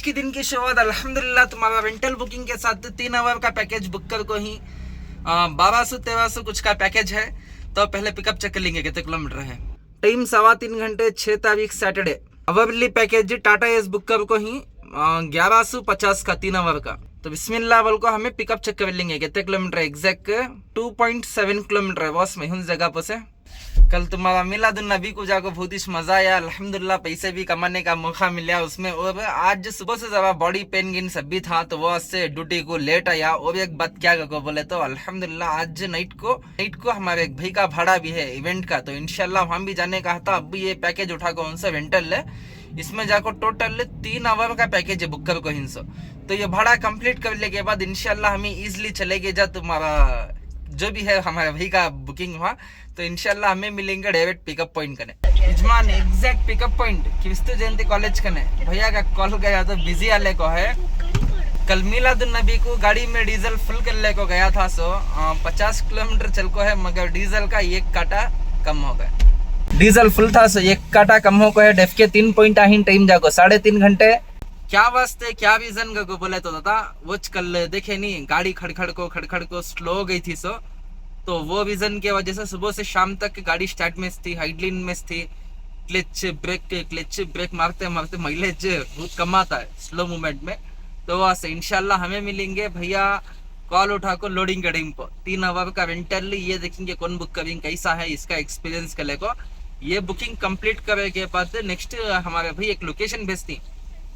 की दिन की शुरुआत अल्हम्दुलिल्लाह तुम्हारा रेंटल बुकिंग के साथ 3 आवर का पैकेज बुक कर को ही 1200-1300 कुछ का पैकेज है। तो पहले पिकअप चेक कर लेंगे कितने किलोमीटर है। टाइम 3:15 6 तारीख Saturday. Hourly package Tata S book कर को ही 1150 का 3 आवर का। तो बिस्मिल्लाह बोल को हमें पिकअप चेक कर लेंगे कितने किलोमीटर एग्जैक्ट 2.7 किलोमीटर है बॉस में जगह पर से। कल तुम्हारा मिलादुन नबी को जाकर बहुत ही मजा आया, अल्हम्दुलिल्लाह पैसे भी कमाने का मौका मिला उसमें। और आज सुबह से ज़रा बॉडी पेन गिन सब भी था तो वो से ड्यूटी को लेट आया। और एक बात क्या को बोले तो अल्हम्दुलिल्लाह आज नाइट को हमारे एक भाई का भाड़ा भी है इवेंट का, तो इंशाल्लाह वहाँ भी जाने का था। अब ये पैकेज उठा कर उनसे रेंटल है, इसमें जाकर टोटल 3 आवर का पैकेज है बुक कर को हिंसो। तो ये भाड़ा कंप्लीट करने के बाद इंशाल्लाह हमें ईजिली चलेगे जा तुम्हारा जो भी है हमारे भाई का बुकिंग हुआ तो इंशाल्लाह हमें मिलेंगे डायरेक्ट पिकअप पॉइंट कने यजमान एग्जैक्ट पिकअप पॉइंट क्रिस्तु जयंती कॉलेज कने। भैया का कॉल गया तो बिजी आले को है। कल मिलादुन नबी को गाड़ी में डीजल फुल कर ले को गया था, सो 50 किलोमीटर चल को है, मगर डीजल का 1 काटा कम हो गया। डीजल फुल था सो 1 काटा कम हो को है। डेफ के 3 पॉइंट आहिन टाइम जाको 3.5 घंटे। क्या वास्ते क्या रीजन को बोले तो दादा वो कल देखे नहीं गाड़ी खड़खड़ को स्लो हो गई थी, सो तो वो रीजन के वजह से सुबह से शाम तक गाड़ी स्टार्ट में थी, हाइडलिन में थी। क्लच ब्रेक मारते मारते माइलेज बहुत कम आता है स्लो मूवमेंट में। तो वहाँ से इंशाल्लाह हमें मिलेंगे भैया कॉल उठा को लोडिंग के टाइम पर 3 आवर का रेंटल। ये देखेंगे कौन बुक करेंगे कैसा है इसका एक्सपीरियंस कर को। ये बुकिंग कंप्लीट करने के बाद नेक्स्ट हमारे भाई एक लोकेशन भेजती,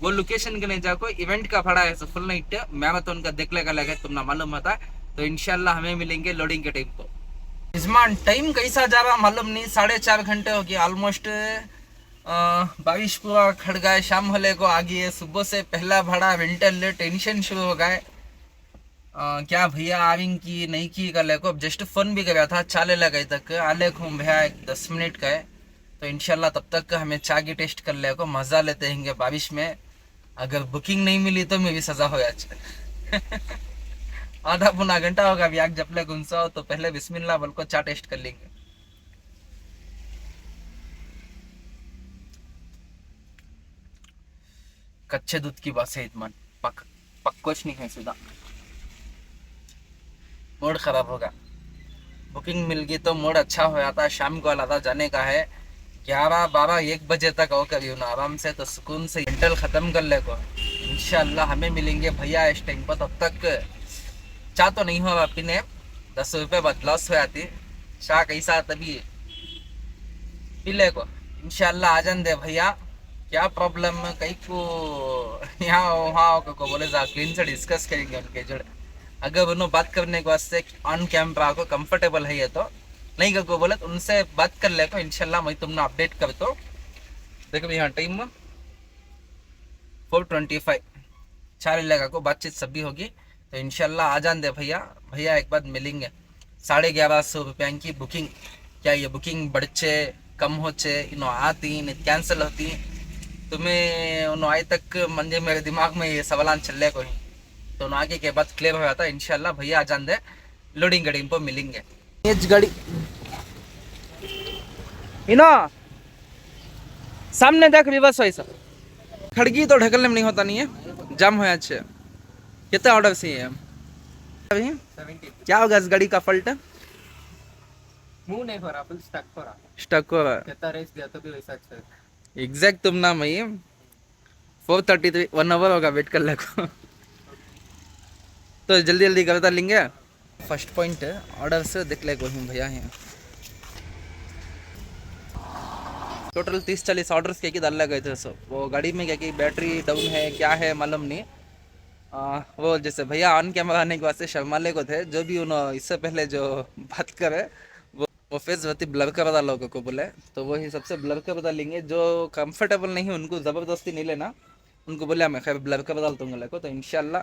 वो लोकेशन के नहीं जाको इवेंट का भाड़ा है फुल नाइट मैराथन का देख लेगा लगे तुमने मालूम होता। तो इंशाल्लाह हमें मिलेंगे लोडिंग के टाइम को। इजमान टाइम कैसा जा रहा मालूम नहीं, 4.5 घंटे हो गए ऑलमोस्ट। बारिश पूरा खड़ गए, शाम होले को आ गई है। सुबह से पहला भाड़ा रेंटल टेंशन शुरू हो गए। क्या भैया आविंग की नहीं की कल को जस्ट फोन भी गया था चाले लगे तक आले को भैया 10 मिनट का है। तो इंशाल्लाह तब तक हमें चाय की टेस्ट कर ले को मजा लेते हैं बारिश में। अगर बुकिंग नहीं मिली तो मेरी सजा हो जाए। आधा पौना घंटा होगा अभी आग जब ले गुंसा हो, तो पहले बिस्मिल्लाह बोल को चा टेस्ट कर लेंगे। कच्चे दूध की बात है इतमान पक कुछ नहीं है, सीधा मूड खराब होगा। बुकिंग मिल गई तो मूड अच्छा हो जाता। शाम को अलादा जाने का है 11 12 1 बजे तक हो कभी ना आराम से, तो सुकून से इंटल खत्म कर ले को इंशाल्लाह हमें मिलेंगे भैया इस टाइम पर। तब तक चाह तो नहीं हुआ पीने, 10 रुपये बाद लॉस हो जाती। शाह कैसा तभी पी ले को इंशाल्लाह आ जान दे भैया। क्या प्रॉब्लम कहीं को यहाँ वहाँ को बोले जा क्लीन से डिस्कस करेंगे उनके जोड़े। अगर उन्होंने बात करने के वास्ते ऑन कैमरा को कंफर्टेबल है ये तो नहीं को बोले तो उनसे बात कर ले को इंशाल्लाह मैं तुमने अपडेट कर दो। देखो यहाँ टाइम 4:25 4 लगा को बातचीत सभी होगी। तो इंशाल्लाह आ जान दे भैया एक बार मिलेंगे। 1150 रुपये की बुकिंग। क्या ये बुकिंग बढ़चे कम होचे इनो आती नहीं कैंसिल होती तुम्हें उन्होंने आए तक मंजे मेरे दिमाग में ये सवाल चल कोई, तो आगे के बाद क्लियर हो जाता इंशाल्लाह। भैया आ जान दे लोडिंग गाड़ी पर मिलेंगे। गाड़ी इनो सामने देख रिवर्स वैसा खड़गी तो ढकलने में नहीं होता नहीं है, जाम हो अच्छे। कितने ऑर्डर से है अभी 70 क्या होगा इस गाड़ी का फॉल्ट? मूव नहीं हो रहा, फुल स्टक हो रहा है। कितना रेस दिया तो भी वैसा अच्छा है। एग्जैक्ट तुम ना मैं 4:33 1 आवर होगा वेट कर ले को। तो जल्दी जल्दी करता लेंगे। फर्स्ट पॉइंट ऑर्डर से देख ले को भैया यहाँ टोटल 30-40 ऑर्डर्स क्या डाल गए थे सब। वो गाड़ी में क्या कि बैटरी डाउन है क्या है मालूम नहीं। वो जैसे भैया ऑन कैमरा आने के वास्ते शर्माले को थे, जो भी उन्होंने इससे पहले जो बात करे वो फेस वती ब्लर कर बता लोगों को बोले, तो वही सबसे ब्लर कर बता लेंगे। जो कंफर्टेबल नहीं है उनको ज़बरदस्ती नहीं लेना, उनको बोले मैं खैर ब्लर कर बता दूंगा को। तो इंशाल्लाह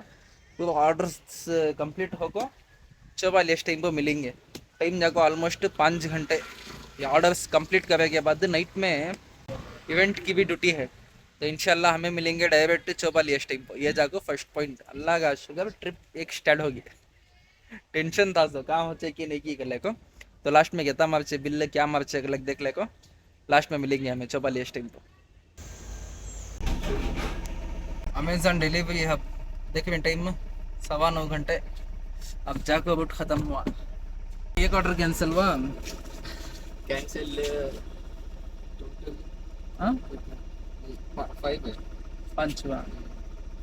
पूरा ऑर्डर्स कंप्लीट होकर 44 टाइम पर मिलेंगे। टाइम जाको ऑलमोस्ट 5 घंटे। ये ऑर्डर्स कंप्लीट करने के बाद नाइट में इवेंट की भी ड्यूटी है, तो इंशाल्लाह हमें मिलेंगे डायरेक्ट 44 टाइम पर। ये जाको फर्स्ट पॉइंट। अल्लाह का शुक्र ट्रिप एक स्टार्ट होगी। टेंशन था सो कहाँ होचे कि नहीं की कर ले को, तो लास्ट में कहता मारचे बिल क्या मारचे अलग देख ले को। लास्ट में मिलेंगे हमें 44 टाइम पर। अमेजन डिलीवरी हब देखिए टाइम 9:15 घंटे अब जाकर बुट खत्म हुआ एक ऑर्डर कैंसिल हुआ कैंसिल टोटल हाँ 5 है 5 हुआ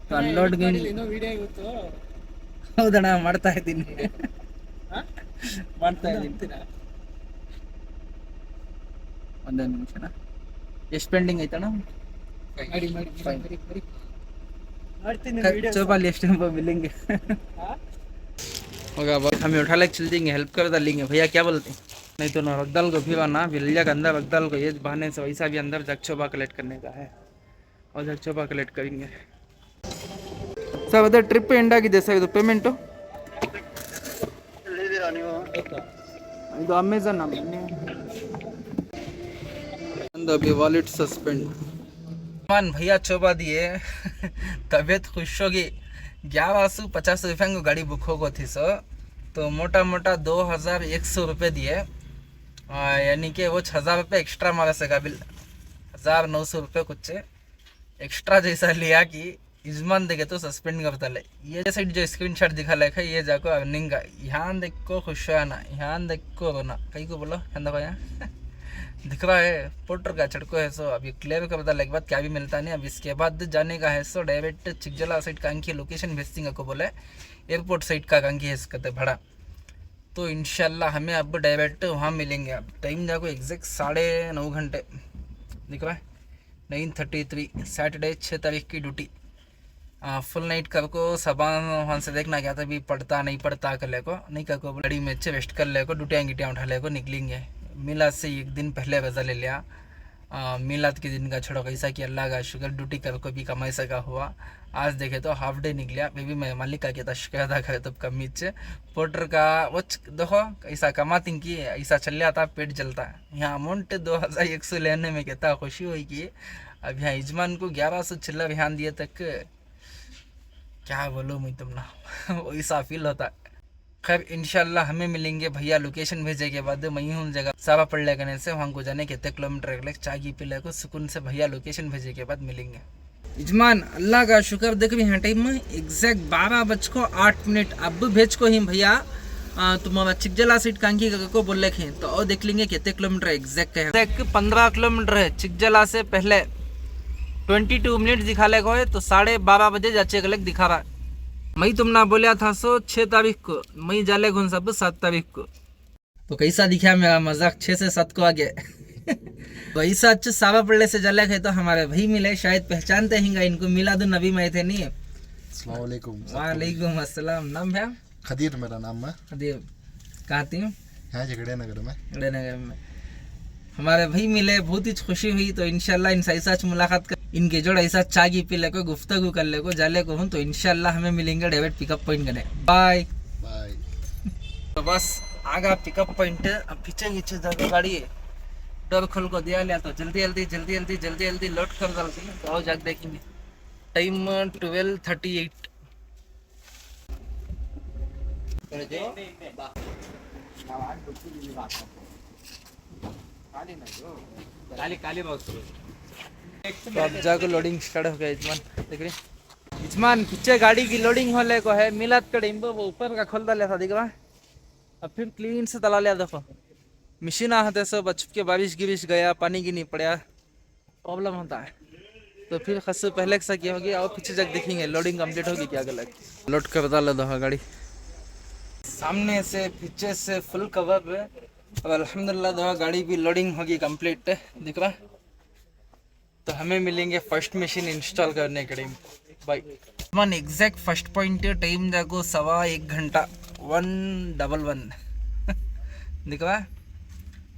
तो ಅನ್ಲೋಡ್ ಗೇಮ್ ಏನೋ ವಿಡಿಯೋ ಇವತ್ತು ಹೌದಣ್ಣ ಮಾಡ್ತಾ ಇದ್ದೀನಿ ಮಾಡ್ತಾ ಇದ್ದೀನಿ ಒಂದೇ ನಿಮಿಷನ ಎಷ್ಟು ಪೆಂಡಿಂಗ್ ಐತಣ್ಣ ಮಾಡಿ ಮಾಡ್ತೀನಿ ವಿಡಿಯೋ चौपाली स्टैंप मिलेंगे होगा अब हमें उठा लेके चल देंगे हेल्प कर डालेंगे भैया क्या बोलते हैं नहीं तो ना रखदाल को फिर ना बिल्लिया के अंदर रखदाल को ये बहाने से वैसा भी अंदर जगछोबा कलेक्ट करने का है और जगछोबा कलेक्ट करेंगे सर अदर ट्रिप पे एंड आಗಿದೆ ಸರ್ ಇದು ಪೇಮೆಂಟು ಹೇಳಿದಿರಾ ನೀವು ಇದು ಅಮೆಜಾನ್ अंदर अभी वॉलेट सस्पेंड मान भैया चौबा दिए तबीयत खुश होगी 1150 रुपये को गाड़ी बुक होगी थी सो तो मोटा मोटा 2100 रुपये दिए यानी कि वो 1000 रुपये एक्स्ट्रा मारा सका बिल 1900 रुपये कुछ एक्स्ट्रा जैसा लिया कि इजमान देखे तो सस्पेंड करता ले ये साइड जो स्क्रीनशॉट दिखा लेखा ये जाको अर्निंग का यहाँ देखो खुश आना यहाँ देखो रोना कहीं को बोलो क्या यहाँ दिख रहा है पोर्टर का छड़को है सो अभी क्लियर कर बता के बाद क्या भी मिलता नहीं अब इसके बाद जाने का है सो डायरेक्ट चिकजला साइड कांकी लोकेशन भेज देंगे को बोले एयरपोर्ट साइड का कांकी है इसका भाड़ा तो इंशाल्लाह हमें अब डायरेक्ट वहाँ मिलेंगे अब टाइम जाको एग्जैक्ट 9:30 घंटे दिख रहा है 9:33 सैटरडे 6 तारीख की ड्यूटी फुल नाइट कर को सबा वहाँ से देखना क्या था भी पढ़ता नहीं पढ़ता कर ले को नहीं कर को गाड़ी में अच्छे वेस्ट कर ले को डूटियाँ गिटियाँ उठा ले को निकलेंगे मिलाद से एक दिन पहले रजा ले लिया मिलाद के दिन का छोड़ो कैसा कि अल्लाह का शुक्र ड्यूटी कर को भी कमाई सका हुआ आज देखे तो हाफ डे निकलिया फिर भी मैं मालिक का कहता शुक्र अदा करे तब कमी से पोर्टर का वो देखो ऐसा कमाती कि ऐसा चल जाता पेट जलता यहाँ अमाउंट 2100 लेने में कहता खुशी हुई कि अब यहाँ यजमान को 1100 चिल्ला ध्यान दिए तक क्या बोलो मैं तुम ना वैसा फील होता खैर इंशाल्लाह हमें मिलेंगे भैया लोकेशन भेजे के बाद मैं हूँ जगह सावा पड़ले करने से वहाँ को जाने कितने किलोमीटर अगले चाय की पीले को सुकून से भैया लोकेशन भेजे के बाद मिलेंगे इजमान अल्लाह का शुक्र देख भी यहाँ टाइम में एग्जैक्ट 12:08 अब भेज को ही भैया तुम्हारा चिकजला सीट कांकी को बोल रखे तो और देख लेंगे कितने किलोमीटर एग्जैक्ट है 15 किलोमीटर है चिकजला से पहले 22 मिनट दिखा ले है तो 12:30 बजे जाचे गलत दिखा रहा है मैं तुमने बोलिया था सो 6 तारीख को मैं जाले घूम सब 7 तारीख को तो कैसा दिखा मेरा मजाक 6 से 7 को आ गया तो ऐसा अच्छे सावा पड़ने से जले गए तो हमारे भाई मिले शायद पहचानते हैं इनको मिला दो नबी में थे नहीं वालेकुम अस्सलाम नाम है खदीर मेरा नाम है खदीर कहाँ थी यहाँ झगड़े नगर में हमारे भाई मिले बहुत ही खुशी हुई तो इंशाल्लाह इनसे ऐसा मुलाकात कर इनके जोड़ ऐसा चाय की पी ले को गुफ्तगू कर ले को जाले को हूँ तो इंशाल्लाह हमें मिलेंगे डेविड पिकअप पॉइंट करने बाय बाय तो बस आगा पिकअप पॉइंट अब पीछे पीछे जगह गाड़ी है डोर खोल को दिया लिया तो जल्दी लोड कर डालते हैं तो जाके देखेंगे टाइम 12:38 तो अब जाकर लोडिंग स्टार्ट हो गया इजमान देख रहे इजमान पीछे गाड़ी की लोडिंग होने को है मिलाद का डिम्बो वो ऊपर का खोल डाला था दिख रहा अब फिर क्लीन से तला लिया देखो मशीन आते सब बच के बारिश गिरिश गया पानी की नहीं पड़ा प्रॉब्लम होता है तो फिर खस पहले सा क्या होगी और पीछे जग देखेंगे लोडिंग कंप्लीट होगी क्या गलत लोड कर डाला दो गाड़ी सामने से पीछे से फुल कवर है अब अल्हम्दुलिल्लाह दो गाड़ी भी लोडिंग होगी कंप्लीट दिख रहा तो हमें मिलेंगे फर्स्ट मशीन इंस्टॉल करने के टाइम बाय मन एग्जैक्ट फर्स्ट पॉइंट टाइम जाको 1.25 घंटा 111 दिख रहा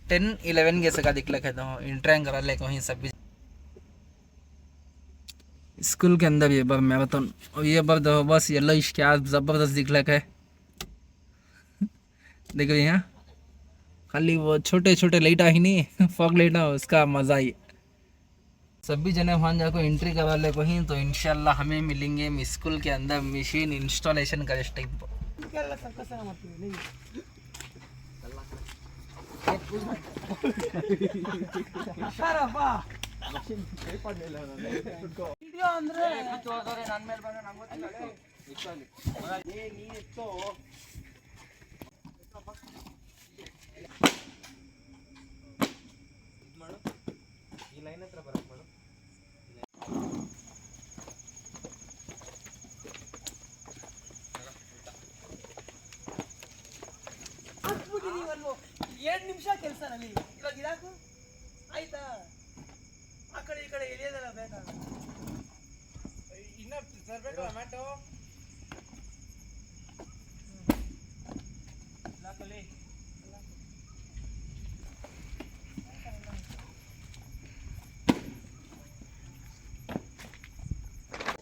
10-11 के सका दिख लगे तो इंट्रैंग करा ले कहीं सब भी स्कूल के अंदर ये बार मैराथन और ये बार दो बस येलो क्या जबरदस्त दिख लगा है देख रहे हैं खाली वो छोटे छोटे लाइट ही नहीं फॉग लाइट ना उसका मजा ही सभी जने वहाँ जाकर एंट्री करा ले कहीं तो इंशाल्लाह हमें मिलेंगे स्कूल के अंदर मशीन इंस्टॉलेशन का इस टाइम ಎರಡು ನಿಮಿಷ ಕೆಲಸ ನನಗೆ ಇವಾಗ ಇದಾಕು ಆಯ್ತಾ ಆ ಕಡೆ ಈ ಕಡೆ ಎಳೆಯೋದಲ್ಲ ಬೇಕಾ ಇನ್ನ ತರಬೇಕು ಟೊಮ್ಯಾಟೊ ಲಾಕಲಿ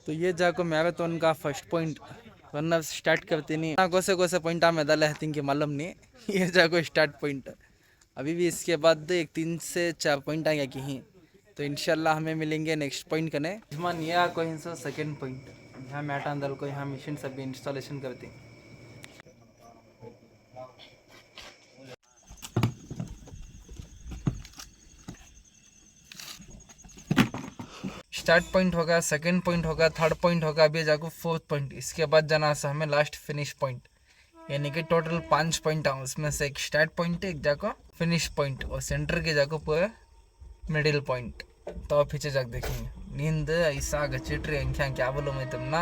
तो ये जाको मैराथन का फर्स्ट पॉइंट रनर स्टार्ट करते नहीं कोसे कोसे पॉइंट में डाले हैं कि मालूम नहीं ये जाको स्टार्ट पॉइंट अभी भी इसके बाद एक 3 से 4 पॉइंट आएगा कहीं तो इंशाल्लाह हमें मिलेंगे नेक्स्ट पॉइंट करने जमान ये कोई सेकेंड पॉइंट यहाँ मैट अंदर को यहाँ मशीन सब भी इंस्टॉलेशन करते स्टार्ट पॉइंट होगा सेकंड पॉइंट होगा थर्ड पॉइंट होगा अभी जाको फोर्थ पॉइंट इसके बाद जाना है हमें लास्ट फिनिश पॉइंट यानी कि टोटल 5 पॉइंट है उसमें से एक स्टार्ट पॉइंट है एक जाको फिनिश पॉइंट और सेंटर के जाको पूरा मिडिल पॉइंट तो पीछे जाकर देखेंगे नींद ऐसा गचिट रही अंख्या क्या बोलो मैं तुम ना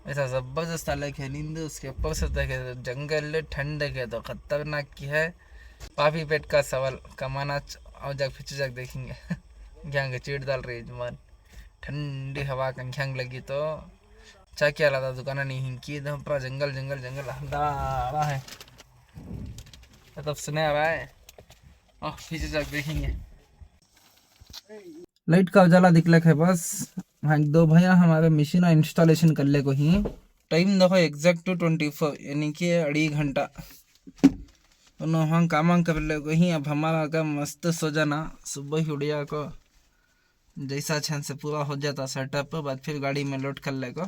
ऐसा ज़बरदस्त अलग है नींद उसके ऊपर से देखे तो जंगल ठंड है तो ख़तरनाक की है पापी पेट का सवाल कमाना और जाकर पीछे जाकर देखेंगे क्या गचिट डाल रही है जुमान ठंडी हवा कंख्यांग लगी तो चा क्या लगा दुकान नहीं हिंकी एकदम पूरा जंगल जंगल जंगल रहा है तब सुने आ रहा है पीछे जाकर देखेंगे लाइट का उजाला दिखला है बस हाँ 2 भैया हमारे मशीन इंस्टॉलेशन कर ले को ही टाइम देखो एग्जैक्ट 24 यानी कि 2.5 घंटा वहाँ काम कर ले को ही अब हमारा का मस्त सो जाना सुबह ही उड़िया को जैसा छन से पूरा हो जाता सेटअप बाद फिर गाड़ी में लोड कर ले को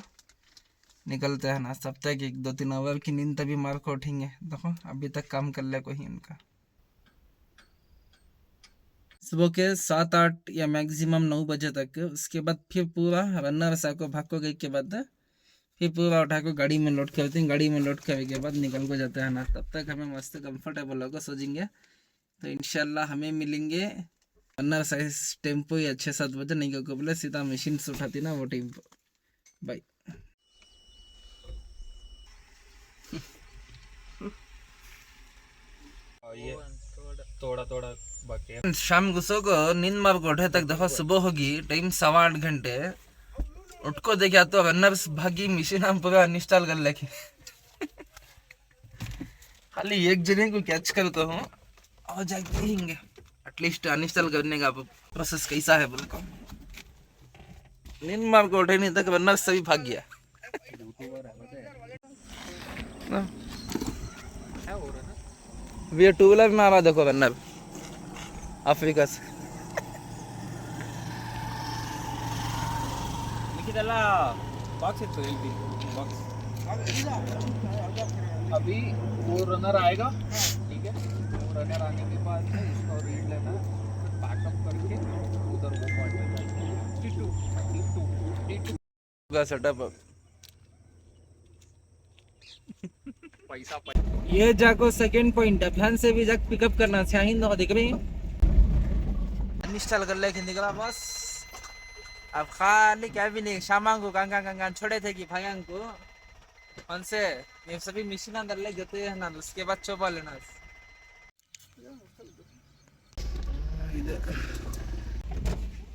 निकलते हैं ना सप्ताह की 2-3 आवर की नींद तभी मार को उठेंगे देखो अभी तक काम कर ले को ही उनका सुबह के 7-8 या मैक्सिमम 9 बजे तक उसके बाद फिर पूरा रनर सा को भाग को गई के बाद फिर पूरा उठा को गाड़ी में लोड करते हैं गाड़ी में लोड करने के बाद निकल को जाते हैं ना तब तक हमें मस्त कंफर्टेबल होगा सो जाएंगे तो इंशाल्लाह हमें मिलेंगे रनर साइज टेम्पो ही 6-7 बजे नहीं को बोले सीधा मशीन से उठाती ना वो टेम्पो बाय ये थोड़ा थोड़ा बाकी है शाम घुसो को नींद मार को उठे तक देखो सुबह होगी टाइम 7-8 घंटे उठ को देखा तो रनर्स भागी मशीन हम पूरा अनइंस्टॉल कर लेके खाली एक जने को कैच करता हूँ और जाके देखेंगे एटलीस्ट अनइंस्टॉल करने का प्रोसेस कैसा है बोल को नींद मार को उठे नहीं तक रनर्स सभी भाग गया ये 2 व्हीलर में आ रहा देखो रनर अफ्रीका से बॉक्स अभी वो रनर आएगा ठीक है वो रनर आने के बाद में इसका रीड लेना फिर पैकअप करके उधर वो पॉइंट पे जाएंगे सेटअप पैसा ये जाको सेकंड पॉइंट अभियान से भी जाके पिकअप करना चाहिए दिख रही अनइंस्टॉल कर ले निकला बस अब खाली क्या भी नहीं शामा को कांगा छोड़े थे कि भाईयां को उनसे ये सभी मशीन अंदर ले जाते हैं ना उसके बाद चौपा लेना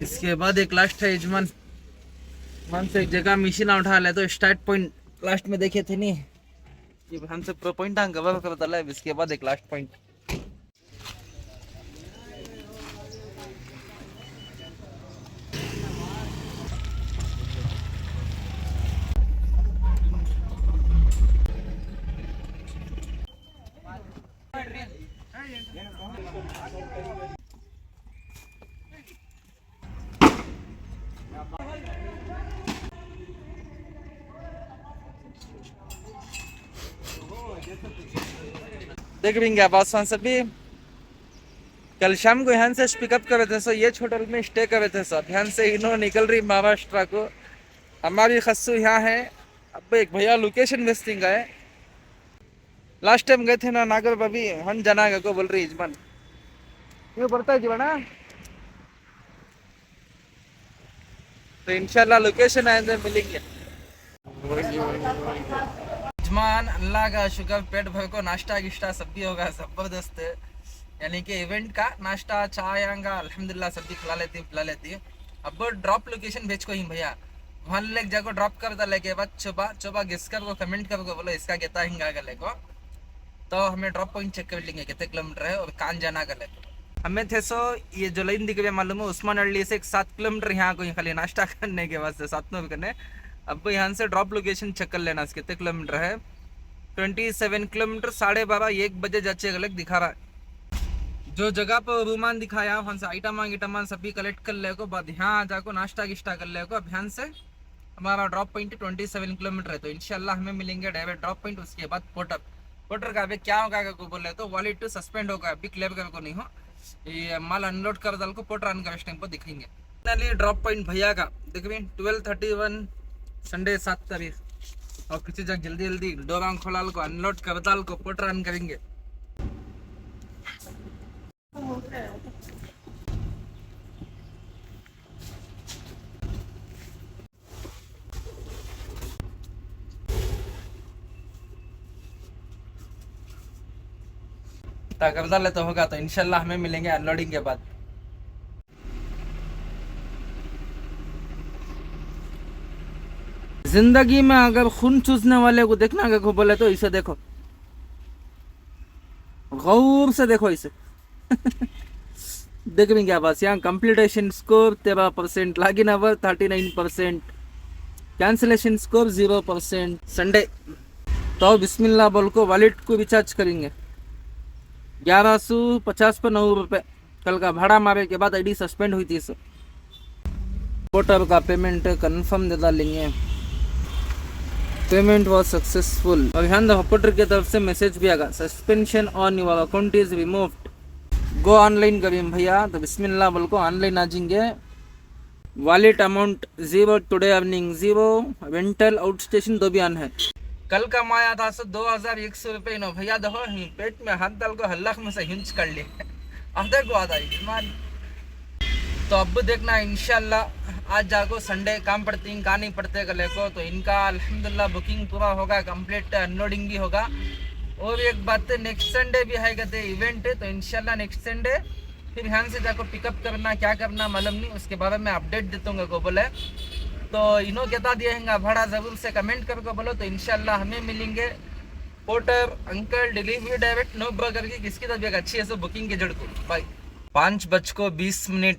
इसके बाद एक लास्ट है यजमान मन से एक जगह मशीन उठा ले तो स्टार्ट पॉइंट लास्ट में देखे थे नहीं ये हमसे प्रो पॉइंट कवर करता है इसके बाद एक लास्ट पॉइंट देख लेंगे आप आसमान से भी कल शाम को यहाँ से पिकअप करे थे सो ये होटल में स्टे करे थे सो ध्यान से इन्हों निकल रही महाराष्ट्र को हमारी खस्सू यहाँ है। अब एक भैया लोकेशन वेस्टिंग है। लास्ट टाइम गए थे ना नागर बबी हम जना को बोल रही यजमान क्यों पड़ता है जीवना। तो इंशाल्लाह लोकेशन आए तो मिलेंगे। यजमान अल्लाह का शुक्र पेट भर को नाश्ता गिश्ता सब भी होगा जबरदस्त, यानी कि इवेंट का नाश्ता चाय आएगा अल्हम्दुलिल्लाह सब भी खिला लेती। अब ड्रॉप लोकेशन भेज को ही भैया वहाँ लेक जाको ड्रॉप कर दे लेके बाद चोबा गेस कर को कमेंट कर को बोलो इसका कहता हिंगा गले को तो हमें ड्रॉप पॉइंट चेक कर लेंगे कितने किलोमीटर है और कहाँ जाना गले को। हमें थे सो ये जो लाइन दिख रही मालूम है उस्मान अली से 7 किलोमीटर यहाँ को खाली नाश्ता करने के वास्ते 7 नंबर करने। अब यहाँ से ड्रॉप लोकेशन चेक कर लेना कितने किलोमीटर है। 27 किलोमीटर 12:30-1 बजे जाचे गलत दिखा रहा है। जो जगह पर रूमान दिखाया वहाँ से आइटमान सभी कलेक्ट कर ले को बाद यहाँ जाको नाश्ता गिश्ता कर ले को। अब यहाँ से हमारा ड्रॉप पॉइंट 27 किलोमीटर है तो इंशाल्लाह हमें मिलेंगे डायरेक्ट ड्रॉप पॉइंट। उसके बाद पोर्टर का अभी क्या होगा को बोले तो वॉलेट टू सस्पेंड होगा अभी क्लेम कर को नहीं हो ये माल अनलोड कर डाल को पोर्टर अन का टाइम पर दिखेंगे। फाइनली ड्रॉप पॉइंट भैया का देख रहे 12:31 संडे 7 तारीख और किसी जगह जल्दी डोरांग खोलाल को अनलोड कर डाल को पोर्टर अन करेंगे। कर ले तो होगा तो इंशाल्लाह हमें मिलेंगे अनलोडिंग के बाद। जिंदगी में अगर खून चूसने वाले को देखना अगर को बोले तो इसे देखो गौर से देखो इसे देख रही क्या बात। यहाँ completion score 13%, login hour 39%, cancellation score 0%। Sunday तो बिस्मिल्लाह बोल को वॉलेट को रिचार्ज करेंगे 1150 पर 9 रुपये। कल का भाड़ा मारे के बाद आईडी सस्पेंड हुई थी सो पोर्टर का पेमेंट कंफर्म दे डालेंगे। पेमेंट वॉज सक्सेसफुल और यहाँ पोर्टर की तरफ से मैसेज भी आएगा suspension on your account is removed go online करिए भैया। तो बिस्मिल्लाह बोल को ऑनलाइन आ जाएंगे। Wallet amount 0, today earning 0, rental out station 2 भी ऑन है। कल का माया था सो 2100 रुपये नो भैया देखो पेट में हाथ डाल को हल्लाख में से हिंच कर लिए आधे को आधा ईमान। तो अब देखना इंशाल्लाह आज जाको संडे काम पड़ती कहाँ नहीं पड़ते गले को तो इनका अल्हम्दुलिल्लाह बुकिंग पूरा होगा कंप्लीट अनलोडिंग भी होगा। और एक बात नेक्स्ट संडे भी है कहते इवेंट है तो इंशाल्लाह नेक्स्ट संडे फिर यहाँ से जाको पिकअप करना क्या करना मालूम नहीं उसके बारे में अपडेट देता हूँ को बोले तो इन्हों कहता दिया है भाड़ा जरूर से कमेंट करके बोलो तो इंशाल्लाह हमें मिलेंगे। Porter uncle delivery direct no broker की किसकी तबीयत अच्छी है सो बुकिंग के जड़ को भाई 5:20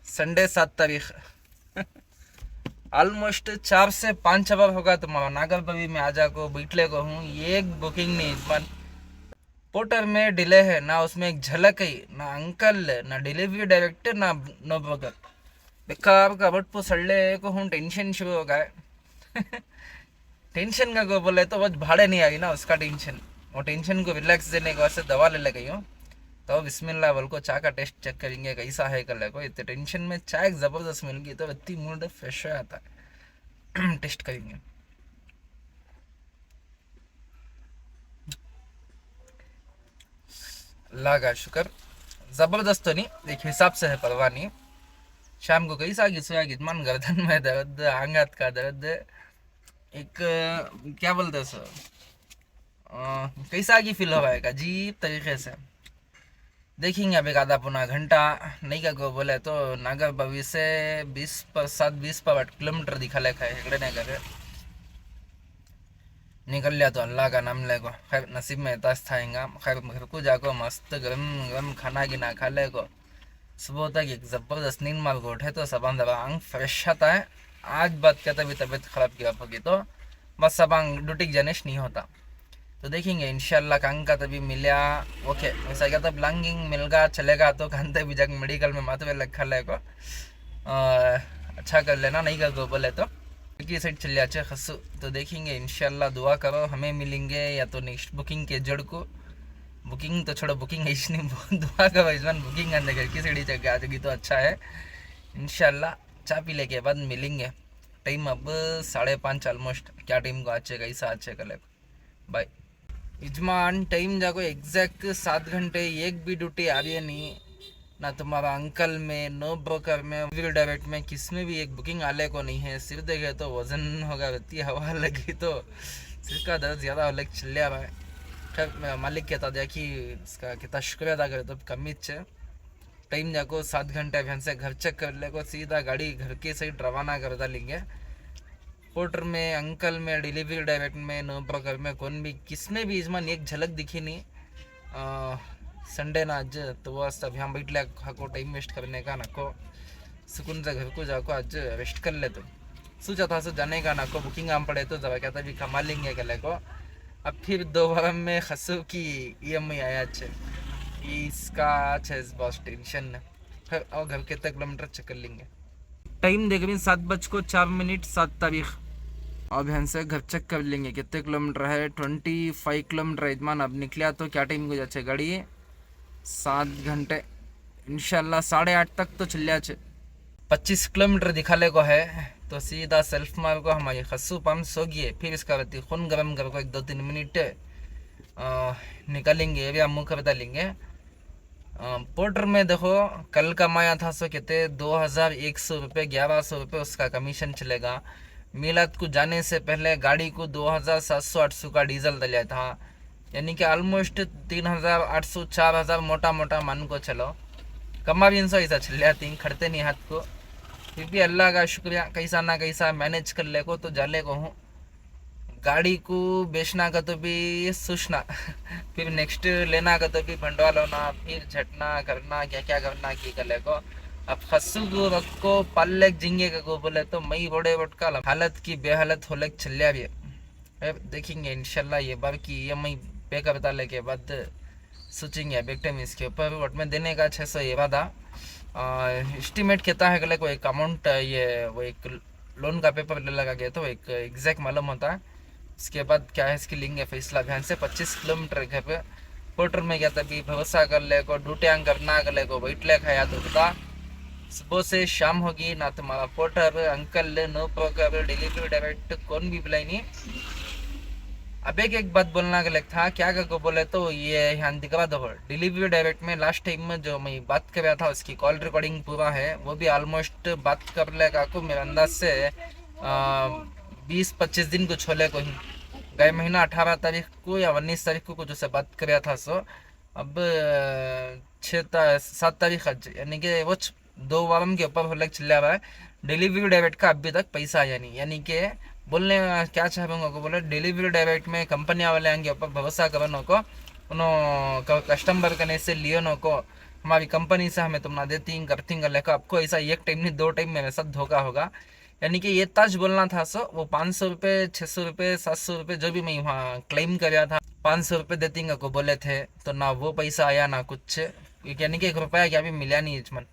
संडे 7 तारीख ऑलमोस्ट 4 से 5 आवर होगा तुम्हारा नागर बबी में आजा को बैठले को हूँ। ये एक बुकिंग नहीं इस बार पोर्टर में डिले है ना उसमें एक झलक है ना अंकल ना डिलीवरी डायरेक्टर ना नो ब्रोकर बेकार का बट पो सड़े को हूँ टेंशन शुरू हो गया टेंशन का को बोले तो वो भाड़े नहीं आई ना उसका टेंशन वो टेंशन को रिलैक्स देने के वास्ते दवा ले गई हूँ। तो बिस्मिल्लाह बोल को चाय का टेस्ट चेक करेंगे कैसा है कल को। इतने टेंशन में चाय ज़बरदस्त मिल गई तो इतनी मूड फ्रेश हो जाता है टेस्ट करेंगे। अल्लाह का शुक्र ज़बरदस्त तो नहीं एक हिसाब से है परवाह नहीं। शाम को कैसा की सोया की मन गर्दन में दर्द आंगत का दर्द एक क्या बोलते सो कैसा की फील होगा एक अजीब तरीके से। देखेंगे अभी आधा पौना घंटा नहीं का को बोले तो नागर बबी से 20 किलोमीटर दिखा लेखा है हेगड़े नहीं करे निकल लिया तो अल्लाह का नाम लेगो। खैर नसीब में इतास थाएगा। खैर घर को जाको मस्त गरम गरम खाना गिना खा ले को सुबह तक एक ज़बरदस्त नींद मार को उठे तो सब अंग फ्रेश आता है। आज बात कहता भी तबीयत ख़राब की होगी तो बस सब ड्यूटी जनिश नहीं होता। तो देखेंगे इंशाल्लाह कंग का तभी मिला ओके ऐसा क्या तो ब्लंगिंग मिलगा चलेगा तो कहते भी जग मेडिकल में माथे लखा ले को अच्छा कर लेना नहीं कर दो बोले तो की साइड चल जाए खसू। तो देखेंगे इंशाल्लाह दुआ करो हमें मिलेंगे या तो नेक्स्ट बुकिंग के जड़ को बुकिंग तो छोड़ो, बुकिंग है नहीं, दुआ का भाईजान बुकिंग करने घर की सीढ़ी चढ़ के आ जाएगी तो अच्छा है। इंशाल्लाह चाय पी लेके बाद मिलेंगे। टाइम अब 5:30 ऑलमोस्ट। क्या टाइम को आचे कैसा आचे कल बाय। यजमान टाइम जाको एग्जैक्ट 7 घंटे, एक भी ड्यूटी आ रही है नहीं ना तुम्हारा अंकल में, नो ब्रोकर में, व्हील डायरेक्ट में, किस में भी एक बुकिंग आले को नहीं है। सिर देखे तो वजन होगा, इतनी हवा लगी तो सिर का दर्द ज़्यादा अलग चल रहा है। खैर मालिक कहता था कि इसका कितना शुक्रिया अदा करे तो कमी टाइम जाको 7 घंटे अभियान से घर चेक कर ले को सीधा गाड़ी घर के साइड रवाना कर डालेंगे। पोर्टर में, अंकल में, डिलीवरी डायरेक्ट में, नो ब्रोकर में, कौन भी किस में भी इसमें एक झलक दिखी नहीं। संडे ना आज तो वो सब यहाँ बैठ ले को टाइम वेस्ट करने का नको, सुकून से घर को जाको आज रेस्ट कर ले। तो सोचा था सो जाने का नको, बुकिंग आम पड़े तो जब कहता भी कमा लेंगे कल को। अब फिर 2 बार में खसू की EMI आया अच्छे, इसका अच्छा इस बॉस टेंशन फिर और घर के तक किलोमीटर चेक कर लेंगे। टाइम देख रही 7:04 7 तारीख। अब यहाँ से घर चेक कर लेंगे कितने किलोमीटर है। 25 किलोमीटर यजमान। अब निकला तो क्या टाइम को जाए गाड़ी 7 घंटे इंशाल्लाह 8:30 तक तो चल जाए। 25 किलोमीटर दिखाले को है तो सीधा सेल्फ मार को हमारी खस्सू पंप सो गई। फिर इसका रहती खून गर्म कर को 1-2-3 मिनट निकालेंगे या मुँह कर डालेंगे। पोर्टर में देखो कल कमाया था सो कहते 2100 रुपये, 1100 रुपये उसका कमीशन चलेगा। मिलाद को जाने से पहले गाड़ी को 2700-800 का डीजल डलिया था, यानी कि ऑलमोस्ट 3800-4000 मोटा मोटा मान को चलो। कमा भी इनसे ऐसा चल जाती, खड़ते नहीं हाथ को। फिर भी अल्लाह का शुक्रिया कैसा ना कैसा मैनेज कर ले को तो जाले को हूँ। गाड़ी को बेचना का तो भी सोचना फिर नेक्स्ट लेना का तो भी भंडवाल होना, फिर झटना करना क्या क्या करना की कर ले को। अब खस्सू को रखो पल्ले झिंगे को बोले तो मई बड़े बटका हालत की बेहालत होले चल भी देखेंगे इंशाल्लाह। ये बार की EMI पे करता ले के बाद सोचेंगे अब एक टाइम इसके ऊपर वोट में देने का 600 ये वादा एस्टिमेट कहता है कि कोई एक अमाउंट ये वो एक लोन का पेपर ले लगा गया तो एक एग्जैक्ट मालूम होता है। इसके बाद क्या है इसकी लेंगे फैसला। ध्यान से 25 किलोमीटर घर पे पोर्टर में गया तभी भरोसा कर ले को ड्यूटियाँ करना कर ले को बैठ ले खाया तो बता सुबह से शाम होगी ना तुम्हारा Porter uncle no broker delivery direct कौन भी बुलाई नहीं। अब एक बात बोलना का था क्या को बोले तो ये यहाँ दिखवा दो डिलीवरी डायरेक्ट में लास्ट टाइम में जो मैं बात कर रहा था उसकी कॉल रिकॉर्डिंग पूरा है, वो भी ऑलमोस्ट बात कर लेगा को मेरे अंदाज से 20-25 दिन को छोले को ही गए महीना 18 तारीख को या 19 तारीख को कुछ उससे बात कर रहा था। सो अब 7 तारीख आज, यानी कि वो 2 वारम के ऊपर होलक चल रहा है। डिलीवरी डायरेक्ट का अभी तक पैसा आया नहीं, यानी कि बोलने क्या चाहूँगा को बोले डिलीवरी डायरेक्ट में कंपनी वाले आएंगे ऊपर भरोसा करनो को उन्होंने कस्टमर करने से लियो नो को हमारी कंपनी से हमें तुम ना देती करती कर लेकर आपको ऐसा एक टाइम नहीं 2 टाइम मेरे साथ धोखा होगा। यानी कि ये ताज बोलना था सो वो 500 रुपये 600 रुपये 700 रुपये जो भी मैं वहाँ क्लेम कर रहा था 500 रुपये देती को बोले थे तो ना वो पैसा आया ना कुछ, यानी कि 1 रुपया क्या भी मिला नहीं यजमान।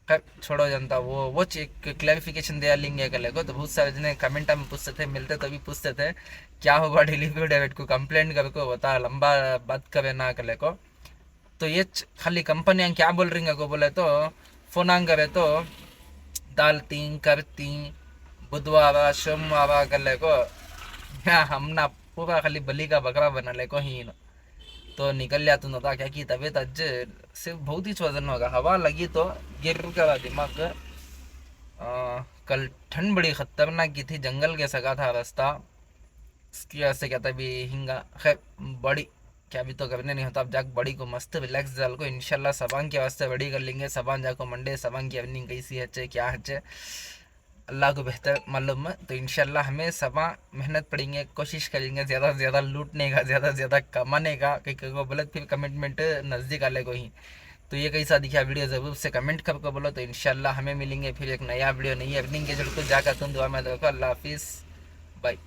खैर छोड़ो जनता, वो एक क्लैरिफिकेशन दे लेंगे कल को। तो बहुत सारे जने कमेंट में पूछते थे, मिलते तो भी पूछते थे क्या होगा डिलीवरी डायरेक्ट को कंप्लेंट कर को बता लंबा बात करे ना कल को। तो ये खाली कंपनियाँ क्या बोल रही को बोले तो फोन आंग करे तो डालती करती बुधवार सोमवार कर ले को हम ना पूरा खाली बली का बकरा बना ले को ही तो निकल जाता न था क्या की तबीयत आज सिर्फ बहुत ही वजन होगा। हवा लगी तो गिर कर दिमाग। कल ठंड बड़ी खतरनाक की थी, जंगल के सगा था रास्ता इसकी वजह से कहता भी हिंगा। खैर बड़ी क्या भी तो करने नहीं होता। अब जाक बड़ी को मस्त रिलैक्स डाल को इंशाल्लाह सबांग के वास्ते बड़ी कर लेंगे। सबांग जाको मंडे सबांग की अर्निंग कैसी है क्या है अल्लाह को बेहतर मालूम है। तो इंशाल्लाह हमें सबा मेहनत पड़ेंगे, कोशिश करेंगे ज़्यादा से ज़्यादा लूटने का, ज़्यादा से ज़्यादा कमाने का। कहीं को बोले फिर कमिटमेंट नज़दीक आले को ही। तो ये कैसा दिखा वीडियो ज़रूर से कमेंट करके बोलो। तो इंशाल्लाह हमें मिलेंगे फिर एक नया वीडियो नई अर्निंग के जड़ को जाकर तुम दुआ में रखो। अल्लाह हाफिज़, बाय।